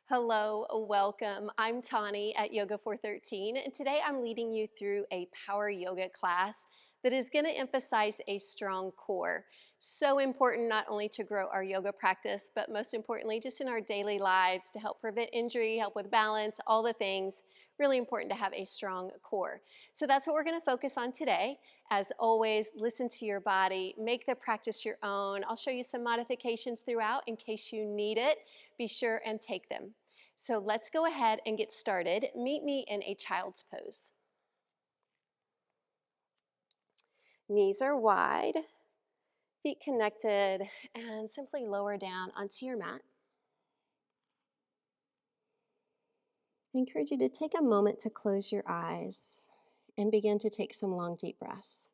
Hello, welcome. I'm Tauni at Yoga 413, and today I'm leading you through a power yoga class that is going to emphasize a strong core. So important not only to grow our yoga practice, but most importantly, just in our daily lives to help prevent injury, help with balance, all the things. Really important to have a strong core. So that's what we're going to focus on today. As always, listen to your body, make the practice your own. I'll show you some modifications throughout in case you need it. Be sure and take them. So let's go ahead and get started. Meet me in a child's pose. Knees are wide, feet connected, and simply lower down onto your mat. I encourage you to take a moment to close your eyes and begin to take some long, deep breaths.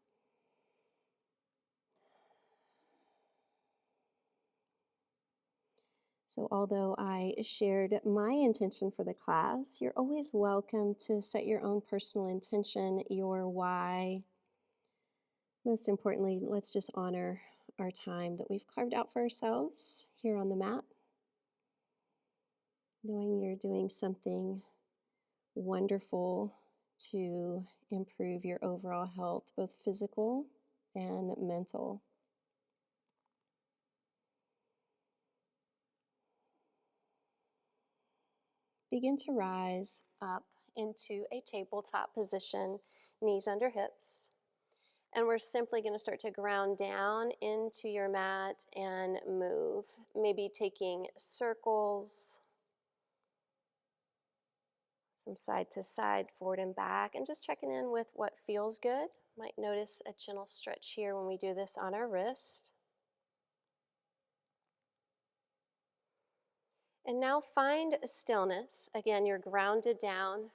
So although I shared my intention for the class, you're always welcome to set your own personal intention, your why. Most importantly, let's just honor our time that we've carved out for ourselves here on the mat, knowing you're doing something wonderful to improve your overall health, both physical and mental. Begin to rise up into a tabletop position, knees under hips. And we're simply going to start to ground down into your mat and move. Maybe taking circles, some side to side, forward and back, and just checking in with what feels good. Might notice a gentle stretch here when we do this on our wrist. And now find stillness. Again, you're grounded down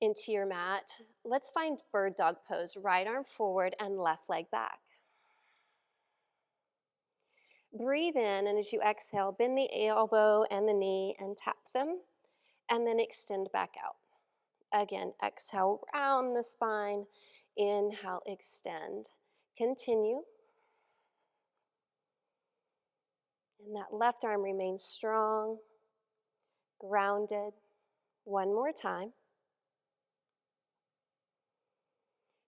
into your mat. Let's find bird dog pose. Right arm forward and left leg back. Breathe in, and as you exhale, bend the elbow and the knee and tap them, and then extend back out. Again, exhale, round the spine. Inhale, extend. Continue. And that left arm remains strong, grounded. One more time.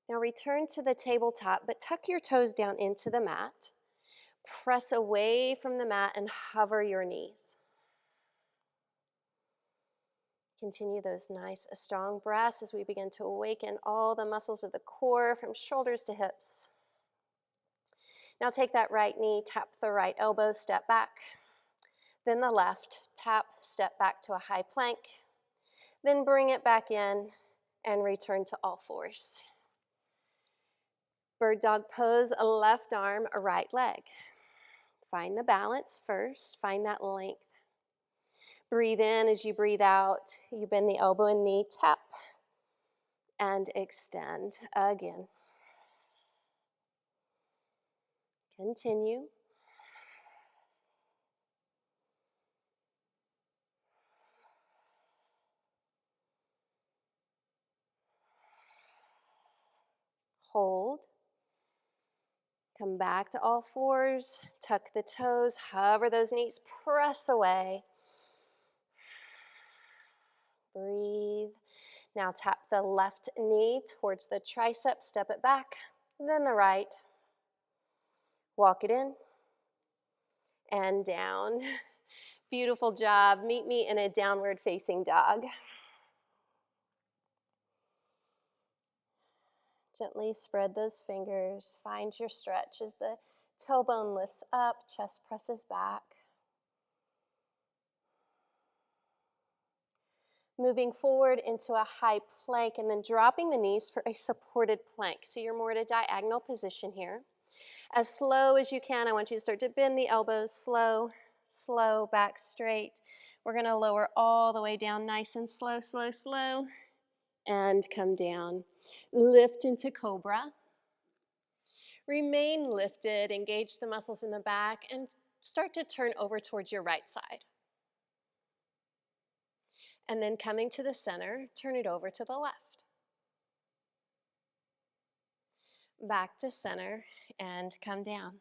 Now return to the tabletop, but tuck your toes down into the mat. Press away from the mat and hover your knees. Continue those nice, strong breaths as we begin to awaken all the muscles of the core from shoulders to hips. Now take that right knee, tap the right elbow, step back. Then the left, tap, step back to a high plank. Then bring it back in and return to all fours. Bird dog pose, a left arm, a right leg. Find the balance first, find that length. Breathe in as you breathe out. You bend the elbow and knee, tap, and extend again. Continue. Hold. Come back to all fours, tuck the toes, hover those knees, press away. Breathe. Now tap the left knee towards the tricep, step it back, then the right. Walk it in and down. Beautiful job. Meet me in a downward facing dog. Gently spread those fingers. Find your stretch as the tailbone lifts up, chest presses back. Moving forward into a high plank and then dropping the knees for a supported plank. So you're more at a diagonal position here. As slow as you can, I want you to start to bend the elbows. Slow, slow, back straight. We're going to lower all the way down nice and slow, slow, slow, and come down. Lift into cobra. Remain lifted, engage the muscles in the back, and start to turn over towards your right side. And then coming to the center, turn it over to the left. Back to center and come down.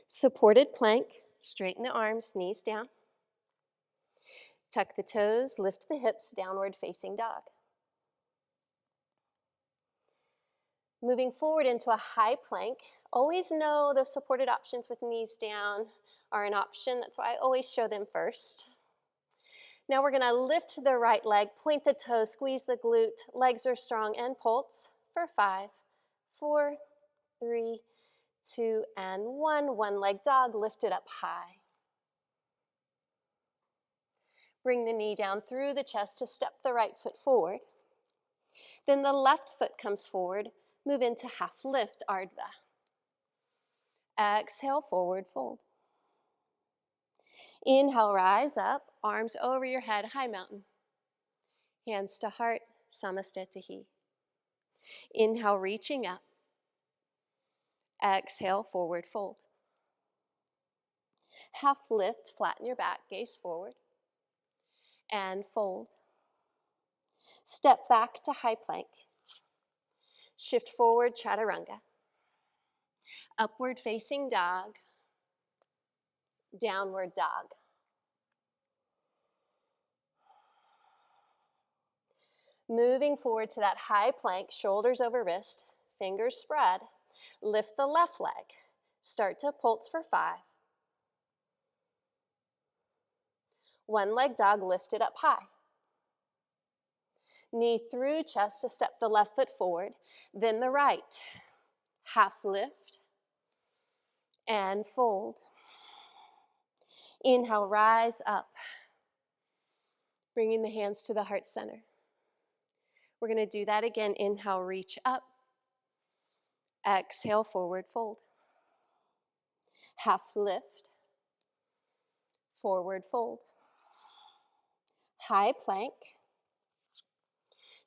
Supported plank, straighten the arms, knees down. Tuck the toes, lift the hips, downward facing dog. Moving forward into a high plank. Always know those supported options with knees down are an option. That's why I always show them first. Now we're gonna lift the right leg, point the toes, squeeze the glute. Legs are strong and pulse for 5, 4, 3, 2, and 1. One leg dog, lift it up high. Bring the knee down through the chest to step the right foot forward. Then the left foot comes forward. Move into half lift, Ardha. Exhale, forward fold. Inhale, rise up, arms over your head, high mountain. Hands to heart, Samastetihi. Inhale, reaching up. Exhale, forward fold. Half lift, flatten your back, gaze forward. And fold. Step back to high plank. Shift forward, chaturanga. Upward facing dog. Downward dog. Moving forward to that high plank, shoulders over wrist, fingers spread. Lift the left leg. Start to pulse for 5. One leg dog, lift it up high. Knee through chest to step the left foot forward, then the right. Half lift and fold. Inhale, rise up. Bringing the hands to the heart center. We're going to do that again. Inhale, reach up. Exhale, forward fold. Half lift. Forward fold. High plank.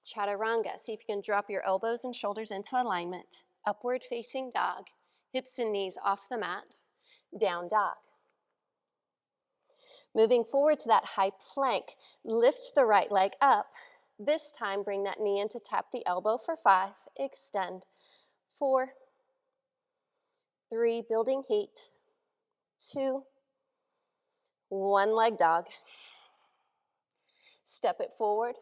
Chaturanga. See if you can drop your elbows and shoulders into alignment. Upward facing dog. Hips and knees off the mat. Down dog. Moving forward to that high plank. Lift the right leg up. This time, bring that knee in to tap the elbow for 5. Extend. 4, 3, building heat. 2, 1 leg dog. Step it forward.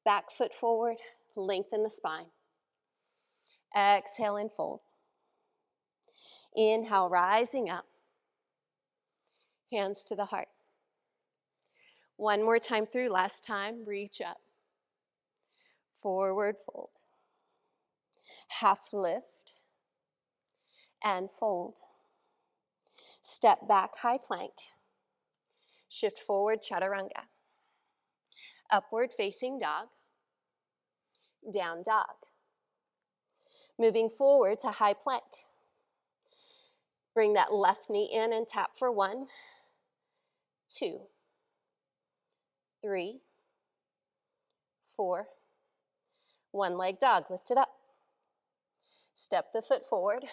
Back foot forward. Lengthen the spine. Exhale and fold. Inhale, rising up. Hands to the heart. One more time through. Last time, reach up. Forward fold. Half lift and fold. Step back, high plank. Shift forward, chaturanga. Upward facing dog. Down dog. Moving forward to high plank. Bring that left knee in and tap for 1, 2, 3, 4. One leg dog, lift it up. Step the foot forward.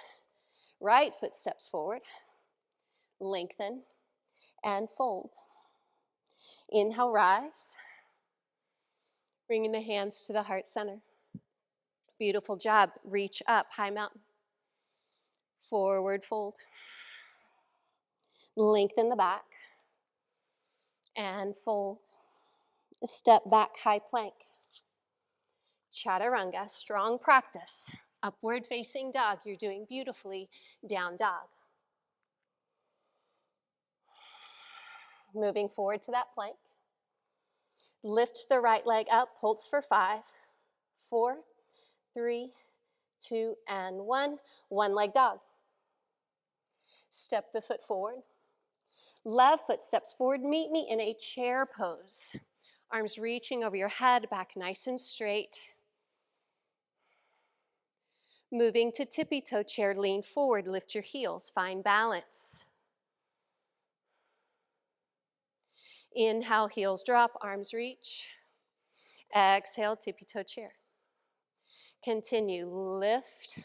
Right foot steps forward. Lengthen and fold. Inhale, rise. Bringing the hands to the heart center. Beautiful job. Reach up, high mountain. Forward fold. Lengthen the back. And fold. Step back, high plank. Chaturanga, strong practice. Upward facing dog, you're doing beautifully. Down dog. Moving forward to that plank. Lift the right leg up, pulse for 5, 4, 3, 2, and 1. One leg dog. Step the foot forward. Left foot steps forward. Meet me in a chair pose. Arms reaching over your head, back nice and straight. Moving to tippy toe chair, lean forward, lift your heels, find balance. Inhale, heels drop, arms reach. Exhale, tippy toe chair. Continue, lift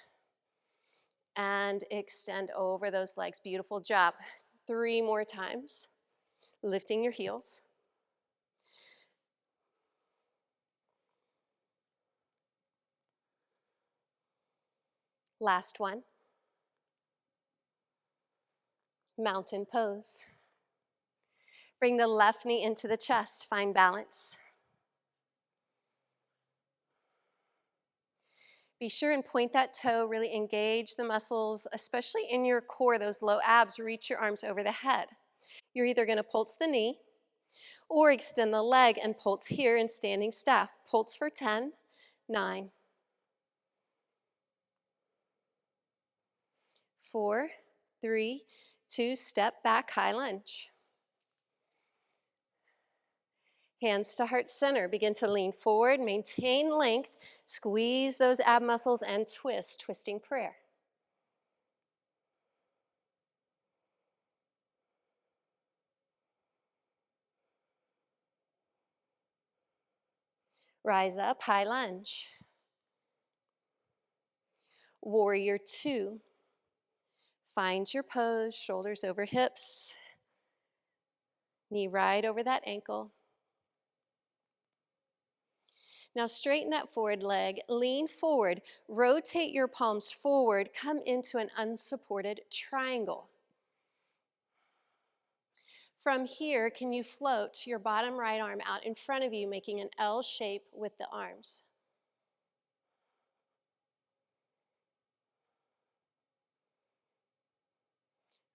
and extend over those legs. Beautiful job. 3 more times. Lifting your heels. Last one. Mountain pose. Bring the left knee into the chest, find balance. Be sure and point that toe, really engage the muscles, especially in your core, those low abs, reach your arms over the head. You're either gonna pulse the knee or extend the leg and pulse here in standing staff. Pulse for 10, 9, 4, 3, 2, step back, high lunge. Hands to heart center, begin to lean forward, maintain length, squeeze those ab muscles and twist, twisting prayer. Rise up, high lunge. Warrior 2. Find your pose, shoulders over hips, knee right over that ankle. Now straighten that forward leg, lean forward, rotate your palms forward, come into an unsupported triangle. From here, can you float your bottom right arm out in front of you, making an L shape with the arms?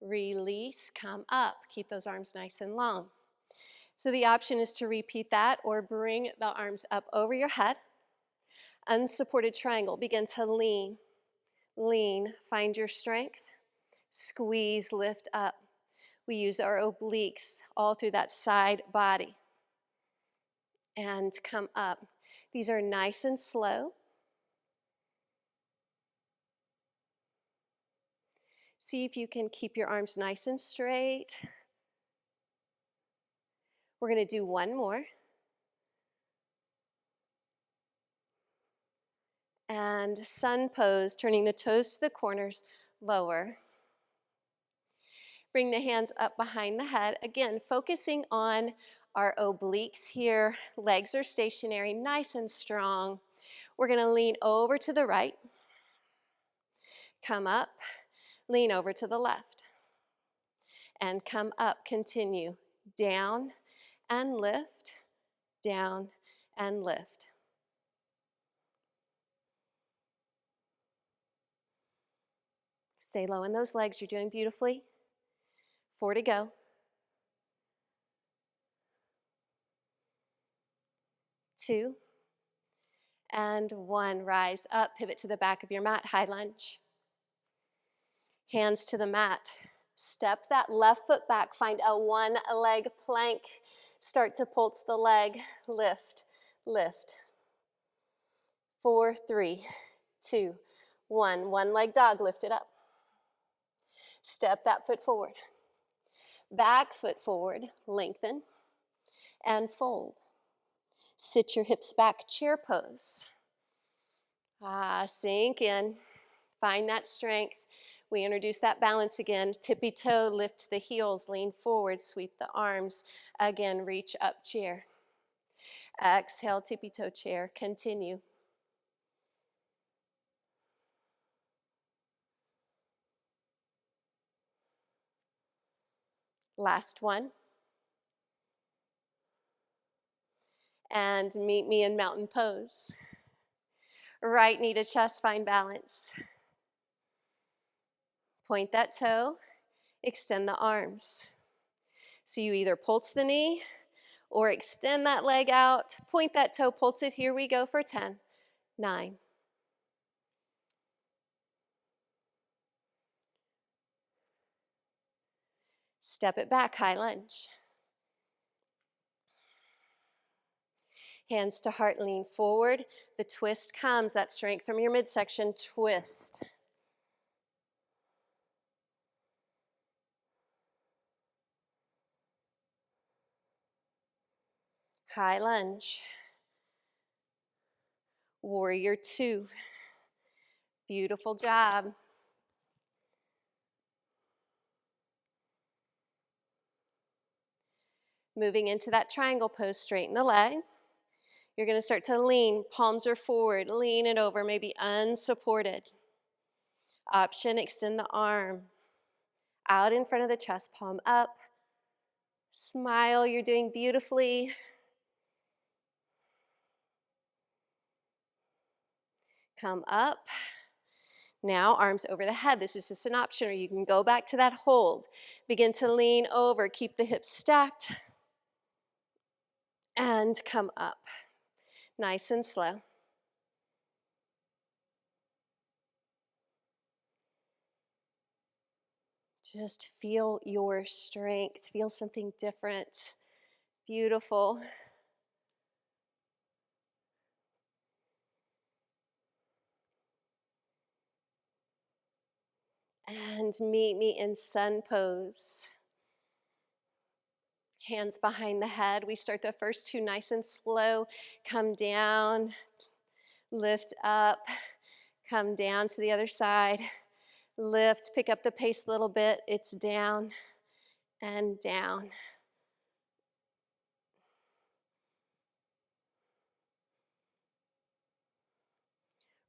Release, come up. Keep those arms nice and long. So the option is to repeat that or bring the arms up over your head. Unsupported triangle, begin to lean, lean, find your strength, squeeze, lift up. We use our obliques all through that side body. And come up. These are nice and slow. See if you can keep your arms nice and straight. We're going to do one more. And sun pose, turning the toes to the corners, lower. Bring the hands up behind the head. Again, focusing on our obliques here. Legs are stationary, nice and strong. We're going to lean over to the right. Come up, lean over to the left. And come up, continue. Down and lift, down and lift. Stay low in those legs, you're doing beautifully. 4 to go. 2 and 1. Rise up, pivot to the back of your mat, high lunge. Hands to the mat. Step that left foot back, find a one-leg plank. Start to pulse the leg, lift, lift. 4, 3, 2, 1. One-leg dog, lift it up. Step that foot forward. Back foot forward, lengthen, and fold. Sit your hips back, chair pose. Sink in, find that strength. We introduce that balance again. Tippy toe, lift the heels, lean forward, sweep the arms. Again, reach up, chair. Exhale, tippy toe chair, continue. Last one. And meet me in mountain pose. Right knee to chest, find balance. Point that toe, extend the arms. So you either pulse the knee or extend that leg out, point that toe, pulse it. Here we go for 10, 9. Step it back, high lunge. Hands to heart, lean forward. The twist comes, that strength from your midsection, twist. High lunge. Warrior 2. Beautiful job. Moving into that triangle pose, straighten the leg. You're going to start to lean, palms are forward, lean it over, maybe unsupported. Option, extend the arm. Out in front of the chest, palm up. Smile, you're doing beautifully. Come up. Now, arms over the head. This is just an option, or you can go back to that hold. Begin to lean over, keep the hips stacked, and come up. Nice and slow. Just feel your strength. Feel something different. Beautiful. And meet me in sun pose. Hands behind the head. We start the first two nice and slow. Come down, lift up, come down to the other side. Lift, pick up the pace a little bit. It's down and down.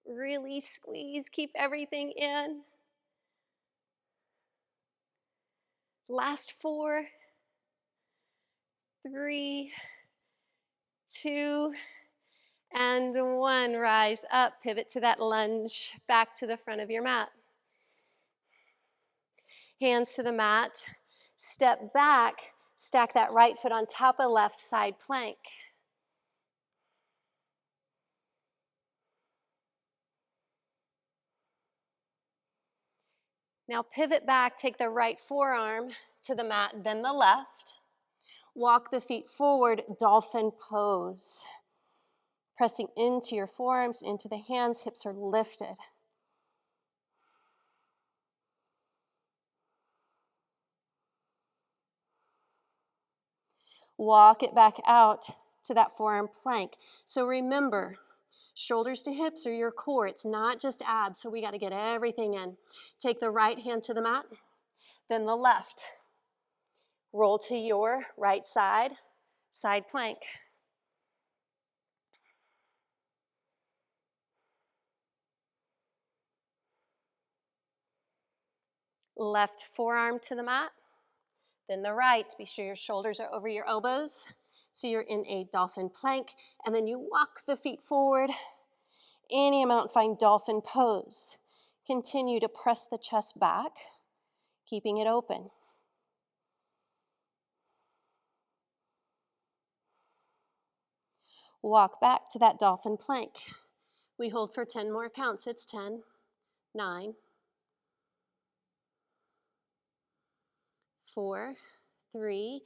Really squeeze, keep everything in. Last 4, 3, 2, and 1. Rise up, pivot to that lunge, back to the front of your mat. Hands to the mat, step back, stack that right foot on top of left side plank. Now pivot back, take the right forearm to the mat, then the left. Walk the feet forward, dolphin pose. Pressing into your forearms, into the hands, hips are lifted. Walk it back out to that forearm plank. So remember, shoulders to hips are your core. It's not just abs, so we got to get everything in. Take the right hand to the mat, then the left. Roll to your right side, side plank. Left forearm to the mat, then the right. Be sure your shoulders are over your elbows. So you're in a dolphin plank, and then you walk the feet forward. Any amount, find dolphin pose. Continue to press the chest back, keeping it open. Walk back to that dolphin plank. We hold for 10 more counts. It's 10, 9, 4, 3,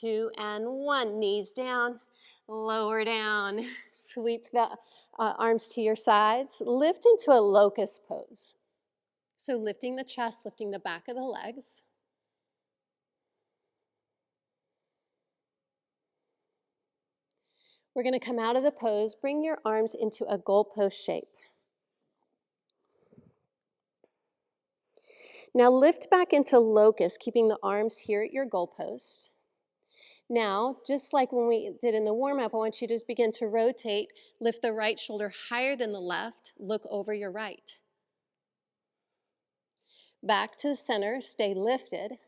2, and 1. Knees down, lower down. Sweep the arms to your sides. Lift into a locust pose. So lifting the chest, lifting the back of the legs. We're going to come out of the pose. Bring your arms into a goalpost shape. Now lift back into locust, keeping the arms here at your goalpost. Now, just like when we did in the warm-up, I want you to just begin to rotate. Lift the right shoulder higher than the left. Look over your right. Back to the center, stay lifted.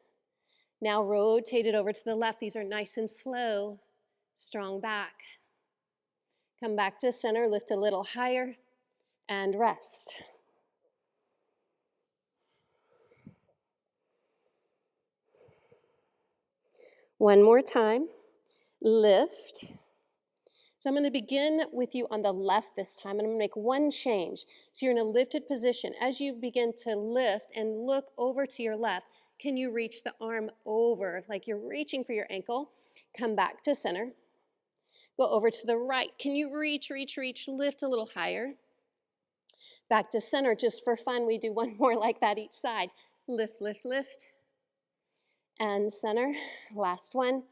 Now rotate it over to the left. These are nice and slow, strong back. Come back to center, lift a little higher, and rest. One more time, lift. So I'm going to begin with you on the left this time, and I'm going to make one change. So you're in a lifted position. As you begin to lift and look over to your left, can you reach the arm over, like you're reaching for your ankle? Come back to center. Go over to the right. Can you reach, lift a little higher? Back to center. Just for fun, we do one more like that each side. Lift, lift, lift. And center. Last one.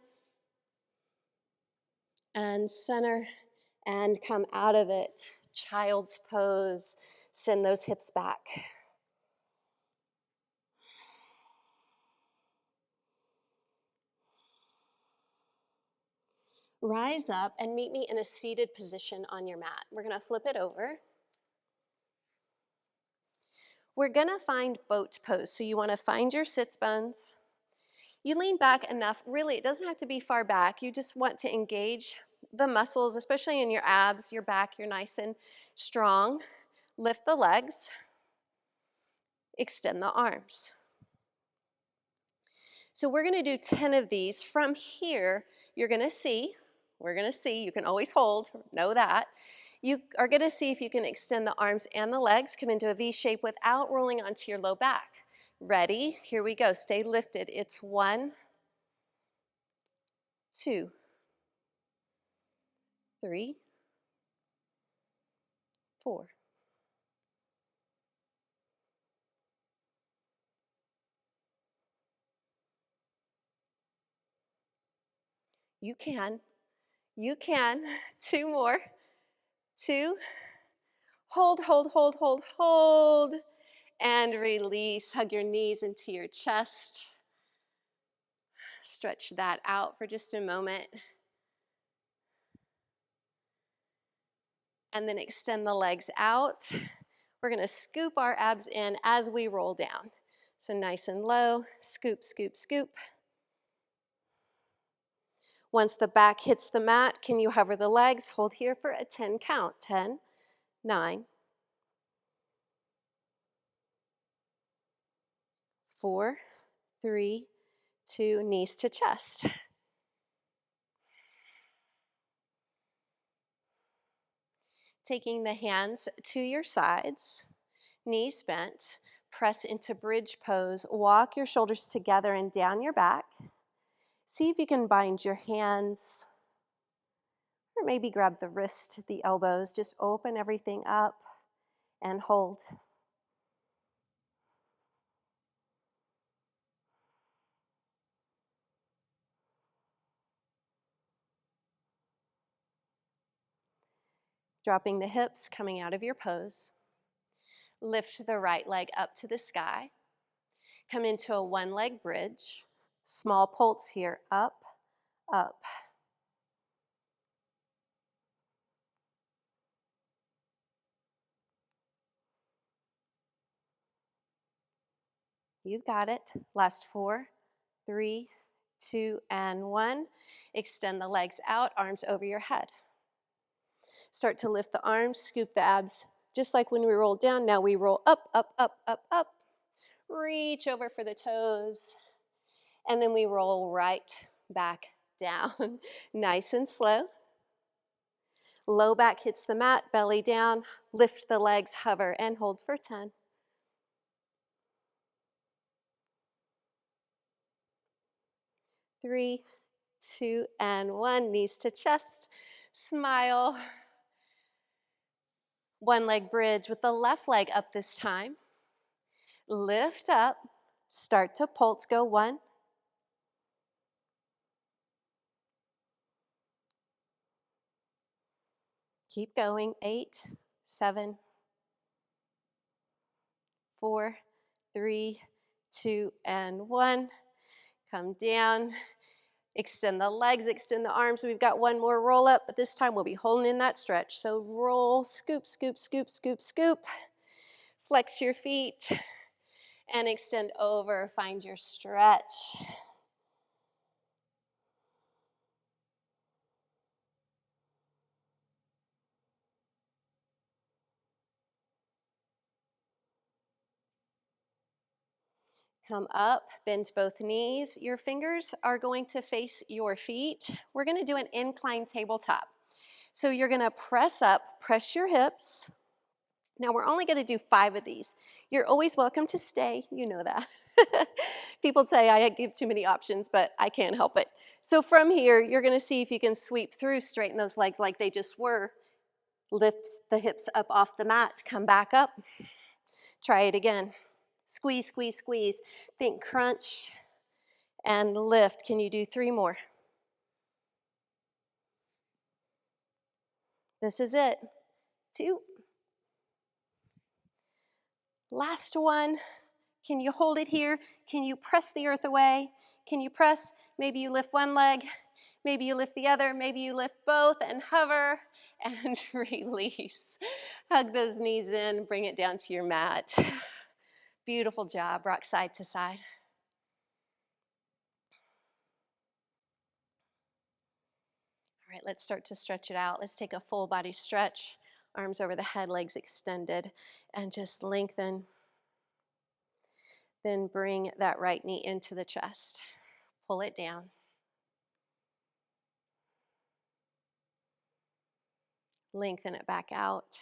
And center. And come out of it. Child's pose. Send those hips back. Rise up and meet me in a seated position on your mat. We're going to flip it over. We're going to find boat pose. So you want to find your sits bones. You lean back enough, really, it doesn't have to be far back. You just want to engage the muscles, especially in your abs, your back, you're nice and strong. Lift the legs, extend the arms. So we're gonna do 10 of these. From here, we're gonna see, you can always hold, know that. You are gonna see if you can extend the arms and the legs, come into a V shape without rolling onto your low back. Ready? Here we go, stay lifted. It's 1, 2, 3, 4. You can, you can. 2 more, 2. Hold, hold, hold, hold, hold. And release. Hug your knees into your chest. Stretch that out for just a moment. And then extend the legs out. We're gonna scoop our abs in as we roll down. So nice and low, scoop, scoop, scoop. Once the back hits the mat, can you hover the legs? Hold here for a 10 count. 10, 9, 4, 3, 2, knees to chest. Taking the hands to your sides, knees bent, press into bridge pose. Walk your shoulders together and down your back. See if you can bind your hands, or maybe grab the wrist, the elbows. Just open everything up and hold. Dropping the hips, coming out of your pose. Lift the right leg up to the sky. Come into a one-leg bridge. Small pulse here, up, up. You've got it. Last 4, 3, 2, and 1. Extend the legs out, arms over your head. Start to lift the arms, scoop the abs, just like when we rolled down. Now we roll up, up, up, up, up. Reach over for the toes. And then we roll right back down. Nice and slow. Low back hits the mat, belly down. Lift the legs, hover, and hold for 10. 3, 2, and 1. Knees to chest. Smile. One leg bridge with the left leg up this time. Lift up. Start to pulse. Go 1. Keep going. 8, 7, 4, 3, 2, and 1. Come down. Extend the legs, extend the arms. We've got one more roll up, but this time we'll be holding in that stretch. So roll, scoop, scoop, scoop, scoop, scoop. Flex your feet and extend over. Find your stretch. Come up, bend both knees. Your fingers are going to face your feet. We're going to do an incline tabletop. So you're going to press up, press your hips. Now we're only going to do 5 of these. You're always welcome to stay, you know that. People say I give too many options, but I can't help it. So from here, you're going to see if you can sweep through, straighten those legs like they just were. Lift the hips up off the mat, come back up. Try it again. Squeeze, squeeze, squeeze. Think crunch and lift. Can you do 3 more? This is it. 2. Last one. Can you hold it here? Can you press the earth away? Can you press? Maybe you lift one leg. Maybe you lift the other. Maybe you lift both and hover and release. Hug those knees in. Bring it down to your mat. Beautiful job. Rock side to side. right, let's start to stretch it out. Let's take a full body stretch, arms over the head, legs extended, and just lengthen. Then bring that right knee into the chest. Pull it down. Lengthen it back out.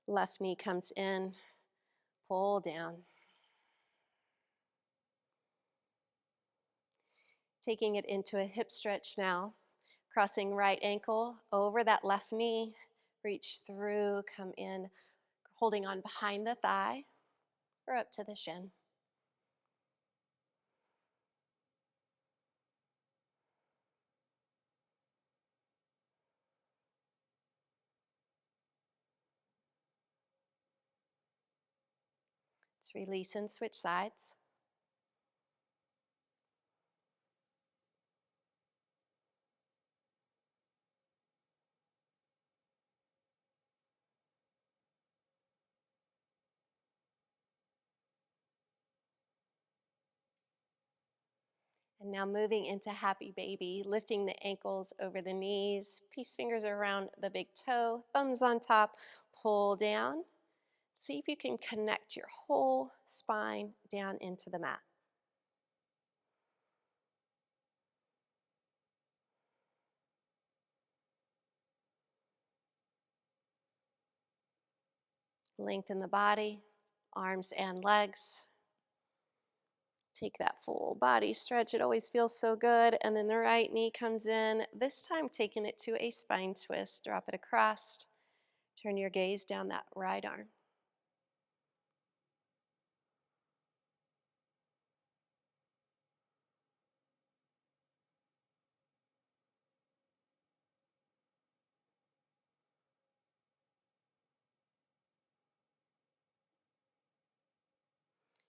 Left knee comes in. Pull down. Taking it into a hip stretch now. Crossing right ankle over that left knee. Reach through, come in, holding on behind the thigh or up to the shin. Let's release and switch sides. And now moving into happy baby, lifting the ankles over the knees, peace fingers around the big toe, thumbs on top, pull down. See if you can connect your whole spine down into the mat. Lengthen the body, arms and legs. Take that full body stretch. It always feels so good. And then the right knee comes in, this time taking it to a spine twist. Drop it across. Turn your gaze down that right arm.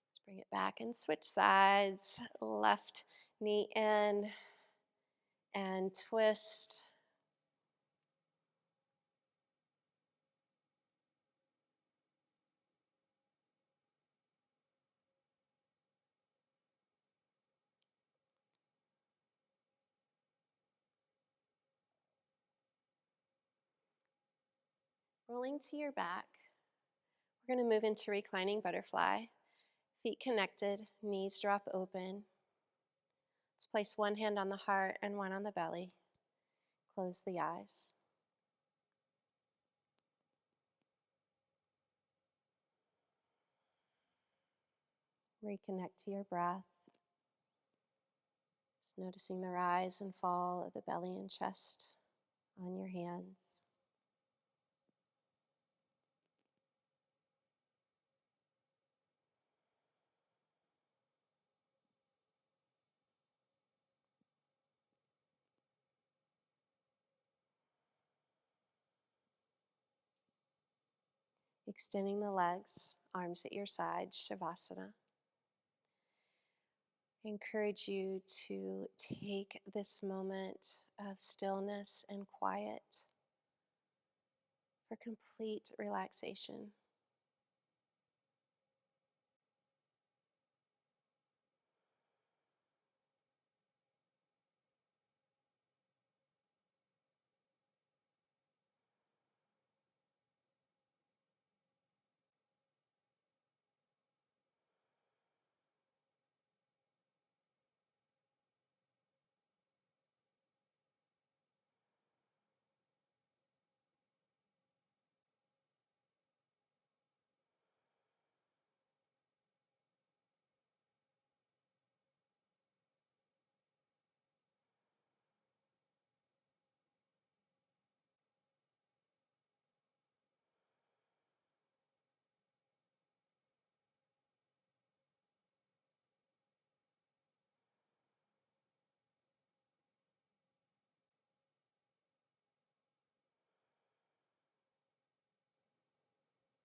Let's bring it back and switch sides. Left knee in and twist. Rolling to your back. We're going to move into reclining butterfly. Feet connected, knees drop open. Let's place one hand on the heart and one on the belly. Close the eyes. Reconnect to your breath. Just noticing the rise and fall of the belly and chest on your hands. Extending the legs, arms at your side, Savasana. I encourage you to take this moment of stillness and quiet for complete relaxation.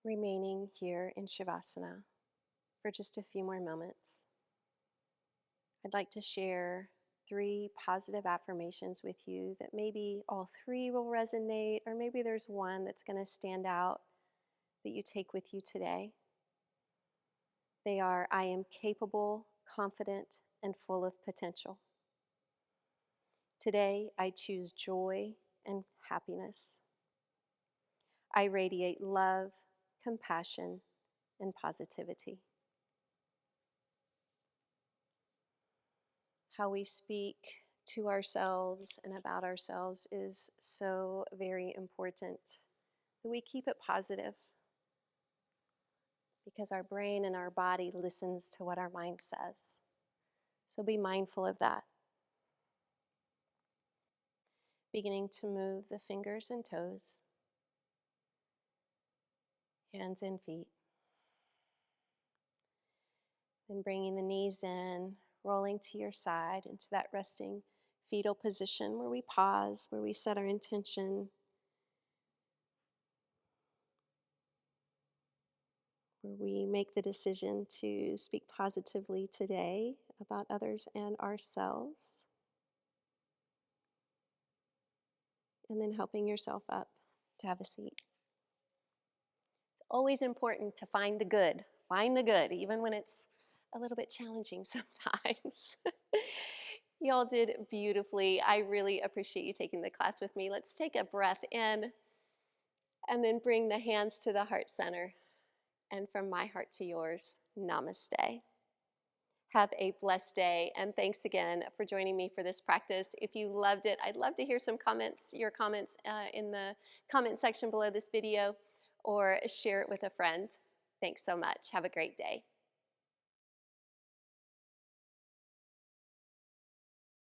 Remaining here in Shavasana for just a few more moments, I'd like to share 3 positive affirmations with you that maybe all 3 will resonate, or maybe there's one that's going to stand out that you take with you today. They are, I am capable, confident, and full of potential. Today, I choose joy and happiness. I radiate love, compassion, and positivity. How we speak to ourselves and about ourselves is so very important that we keep it positive, because our brain and our body listens to what our mind says. So be mindful of that. Beginning to move the fingers and toes, hands and feet. Then bringing the knees in, rolling to your side into that resting fetal position where we pause, where we set our intention, where we make the decision to speak positively today about others and ourselves. And then helping yourself up to have a seat. It's always important to find the good. Find the good, even when it's a little bit challenging sometimes. Y'all did beautifully. I really appreciate you taking the class with me. Let's take a breath in and then bring the hands to the heart center. And from my heart to yours, namaste. Have a blessed day, and thanks again for joining me for this practice. If you loved it, I'd love to hear some comments, your comments in the comment section below this video, or share it with a friend. Thanks so much. Have a great day.